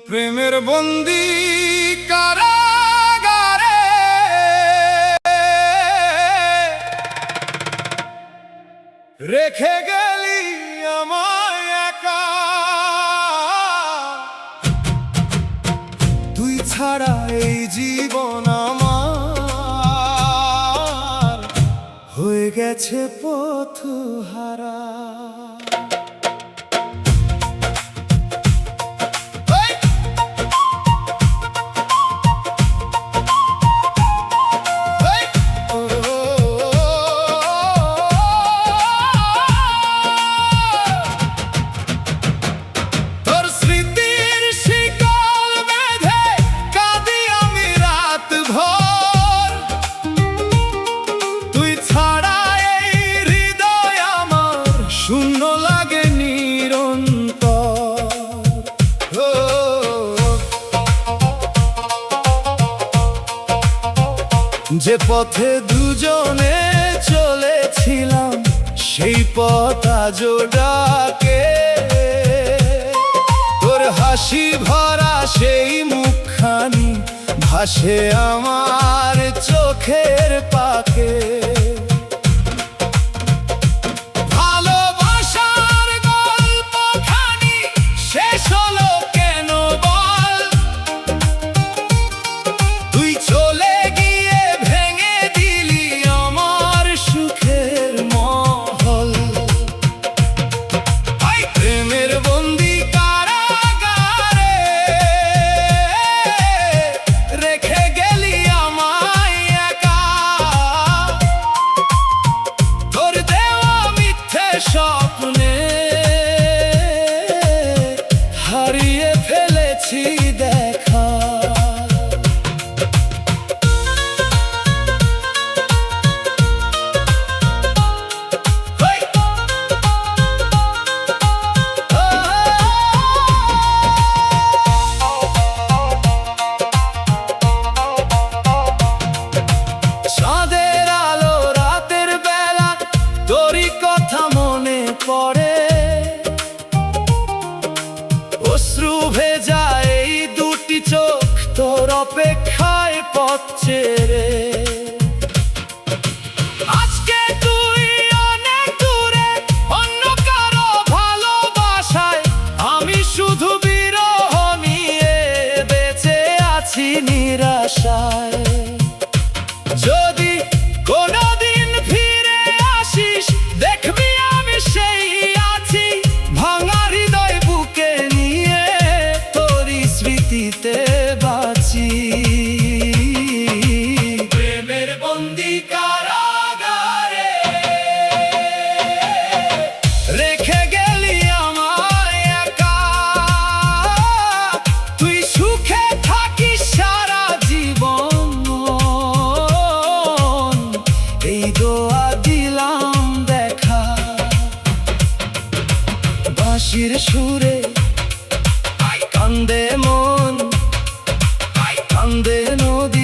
প্রেমের বন্দি কারাগারে রেখে গেলি আমায় একা, তুই ছাড়া এই জীবন আমার হয়ে গেছে পথহারা। শূন্য লাগে নিরন্তর, যে পথে দুজনে চলেছিলাম সেই পথ আজও ডাকে, তোর হাসি ভরা সেই মুখখানি ভাসে আমার চোখের পাকে। স্বপ্নে হারিয়ে ফেলেছি দেখা, চাঁদের আলো রাতের বেলা তোরই কথা মনে পড়ে, অশ্রু ভেজা এই দুটি চোখ তোর অপেক্ষায় পথ ছেড়ে। আজকে তুই অনেক দূরে অন্য কারো ভালোবাসায়, আমি শুধু বিরহ নিয়ে বেঁচে আছি নিরাশায়। যদি কোনোদিন ফিরে আসিস দেখবি আমি সেই আছি, ভাঙা হৃদয় বুকে নিয়ে তোরই স্মৃতিতে বাঁচি। প্রেমের বন্দি কারাগারে রেখে গেলি আমায় একা, তুই সুখে থাকিস সারা জীবন, এই দোয়া দিলাম দেখা। বাঁশির সুরে কান্দে মন, কান্দে নদী।